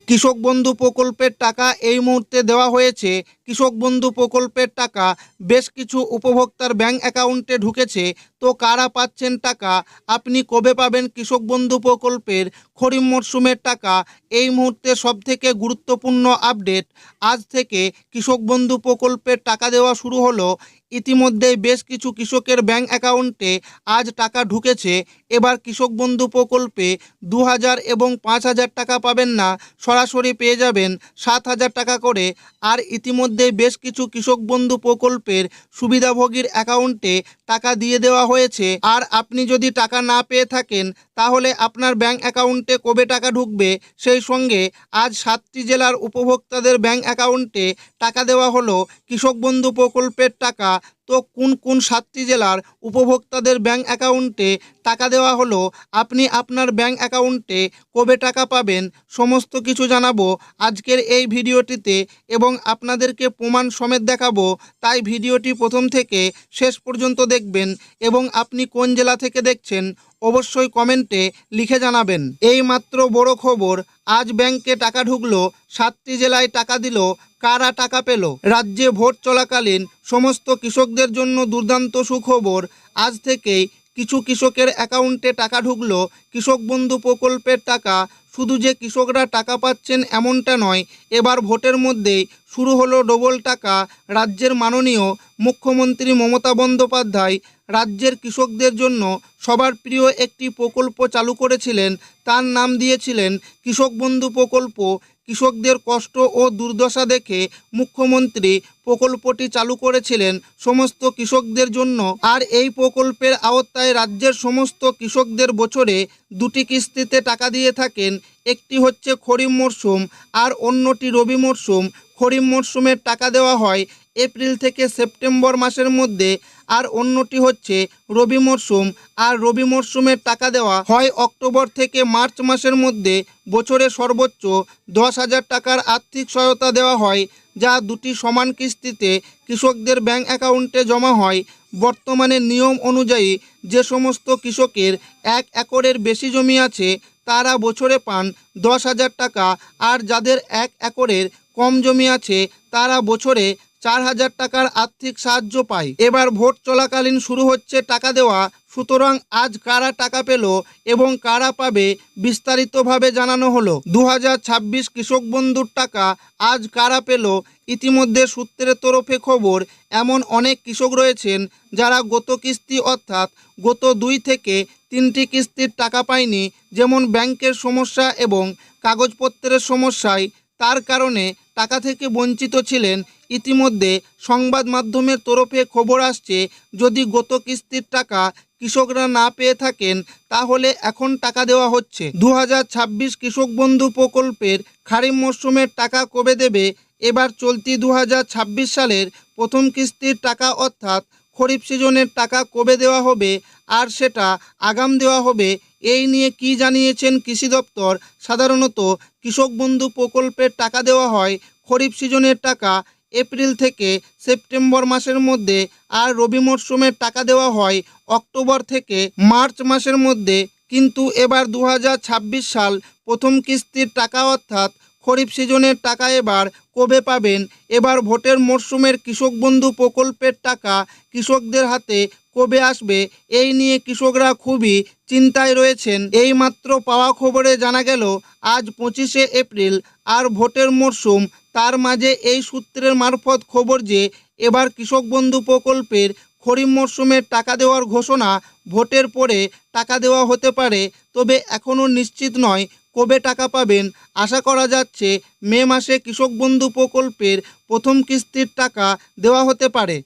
কৃষক বন্ধু প্রকল্পের টাকা এই মুহূর্তে দেওয়া হয়েছে। কৃষক বন্ধু প্রকল্পের টাকা বেশ কিছু উপভোক্তার ব্যাংক অ্যাকাউন্টে ঢুকেছে। তো কারা পাচ্ছেন টাকা, আপনি কবে পাবেন কৃষক বন্ধু প্রকল্পের খরিফ মরশুমের টাকা, এই মুহূর্তে সবথেকে গুরুত্বপূর্ণ আপডেট। আজ থেকে কৃষক বন্ধু প্রকল্পের টাকা দেওয়া শুরু হলো। ইতিমধ্যেই বেশ কিছু কৃষকের ব্যাংক অ্যাকাউন্টে আজ টাকা ঢুকেছে। এবার কৃষক বন্ধু প্রকল্পে ২,০০০ এবং ৫,০০০ টাকা পাবেন না, সরাসরি পেয়ে যাবেন ৭,০০০ টাকা করে। আর ইতিমধ্যে বেশ কিছু কৃষক বন্ধু প্রকল্পের সুবিধাভোগীর অ্যাকাউন্টে টাকা দিয়ে দেওয়া হয়েছে। আর আপনি যদি টাকা না পেয়ে থাকেন, তাহলে আপনার ব্যাংক অ্যাকাউন্টে কবে টাকা ঢুকবে, সেই সঙ্গে আজ ৭টি জেলার উপভোক্তাদের ব্যাংক অ্যাকাউন্টে টাকা দেওয়া হলো কৃষক বন্ধু প্রকল্পের টাকা। তো কোন কোন ৭টি জেলার উপভোক্তাদের ব্যাংক অ্যাকাউন্টে টাকা দেওয়া হলো, আপনি আপনার ব্যাংক অ্যাকাউন্টে কবে টাকা পাবেন, সমস্ত কিছু জানাবো আজকের এই ভিডিওটিতে এবং আপনাদেরকে প্রমাণ সমেত দেখাবো। তাই ভিডিওটি প্রথম থেকে শেষ পর্যন্ত দেখবেন এবং আপনি কোন জেলা থেকে দেখছেন অবশ্যই কমেন্টে লিখে জানাবেন। এই মাত্র বড় খবর, আজ ব্যাংকে টাকা ঢুকলো, 7টি জেলায় টাকা দিল। কারা টাকা পেল? রাজ্যে ভোট চলাকালীন সমস্ত কৃষকদের জন্য দুর্দান্ত সুখবর। আজ থেকেই কিছু কৃষকের অ্যাকাউন্টে টাকা ঢুকলো কৃষক বন্ধু প্রকল্পের টাকা। শুধু যে কৃষকরা টাকা পাচ্ছেন এমনটা নয়, এবার ভোটের মধ্যেই শুরু হলো ডবল টাকা। রাজ্যের মাননীয় মুখ্যমন্ত্রী মমতা বন্দ্যোপাধ্যায় রাজ্যের কৃষকদের জন্য সবার প্রিয় একটি প্রকল্প চালু করেছিলেন। তার নাম দিয়েছিলেন কৃষক বন্ধু প্রকল্প। কৃষকদের কষ্ট ও দুর্দশা দেখে মুখ্যমন্ত্রী প্রকল্পটি চালু করেছিলেন সমস্ত কৃষকদের জন্য। আর এই প্রকল্পের আওতায় রাজ্যের সমস্ত কৃষকদের বছরে 2টি কিস্তিতে টাকা দিয়ে থাকেন। একটি হচ্ছে খরিফ মরশুম আর অন্যটি রবি মরশুম। খরিফ মরশুমের টাকা দেওয়া হয় এপ্রিল থেকে সেপ্টেম্বর মাসের মধ্যে, আর অন্যটি হচ্ছে রবি মরশুম। আর রবি মরশুমের টাকা দেওয়া হয় অক্টোবর থেকে মার্চ মাসের মধ্যে। বছরে সর্বোচ্চ 10,000 টাকার আর্থিক সহায়তা দেওয়া হয়, যা 2টি সমান কিস্তিতে কৃষকদের ব্যাংক অ্যাকাউন্টে জমা হয়। বর্তমানে নিয়ম অনুযায়ী যে সমস্ত কৃষকের 1 একরের বেশি জমি আছে, তারা বছরে পান 10,000 টাকা। আর যাদের 1 একরের কম জমি আছে, তারা বছরে 4,000 টাকার আর্থিক সাহায্য পায়। এবার ভোট চলাকালীন শুরু হচ্ছে টাকা দেওয়া। সুতরাং আজ কারা টাকা পেল এবং কারা পাবে, বিস্তারিতভাবে জানানো হলো। 2026 কৃষক বন্ধুর টাকা আজ কারা পেল? ইতিমধ্যে সূত্রের তরফে খবর, এমন অনেক কৃষক রয়েছেন যারা গত কিস্তি অর্থাৎ গত 2 থেকে 3টি কিস্তির টাকা পায়নি। যেমন ব্যাংকের সমস্যা এবং কাগজপত্রের সমস্যায় তার কারণে টাকা থেকে বঞ্চিত ছিলেন। ইতিমধ্যে সংবাদ মাধ্যমের তরফে খবর আসছে, যদি গত কিস্তির টাকা কৃষকরা না পেয়ে থাকেন, তাহলে এখন টাকা দেওয়া হচ্ছে। 2026 কৃষক বন্ধু প্রকল্পের খারিফ মরশুমের টাকা কবে দেবে? এবার চলতি 2026 সালের প্রথম কিস্তির টাকা অর্থাৎ খরিফ সিজনের টাকা কবে দেওয়া হবে, আর সেটা আগাম দেওয়া হবে, এই নিয়ে কি জানিয়েছেন কৃষি দপ্তর। সাধারণত কৃষক বন্ধু প্রকল্পের টাকা দেওয়া হয় খরিফ সিজনের টাকা এপ্রিল থেকে সেপ্টেম্বর মাসের মধ্যে, আর রবি মরশুমের টাকা দেওয়া হয় অক্টোবর থেকে মার্চ মাসের মধ্যে। কিন্তু এবার 2026 সাল প্রথম কিস্তির টাকা অর্থাৎ খরিফ সিজনের টাকা এবার কবে পাবেন? এবার ভোটের মরশুমের কৃষক বন্ধু প্রকল্পের টাকা কৃষকদের হাতে কবে আসবে, এই নিয়ে কৃষকরা খুবই চিন্তায় রয়েছেন। এই মাত্র পাওয়া খবরে জানা গেল আজ 25শে এপ্রিল আর ভোটের মরশুম। তার মাঝে এই সূত্রের মারফত খবর যে এবার কৃষক বন্ধু প্রকল্পের খরিফ মরশুমের টাকা দেওয়ার ঘোষণা। ভোটের পরে টাকা দেওয়া হতে পারে, তবে এখনও নিশ্চিত নয় কবে টাকা পাবেন। আশা করা যাচ্ছে মে মাসে কৃষক বন্ধু প্রকল্পের প্রথম কিস্তির টাকা দেওয়া হতে পারে।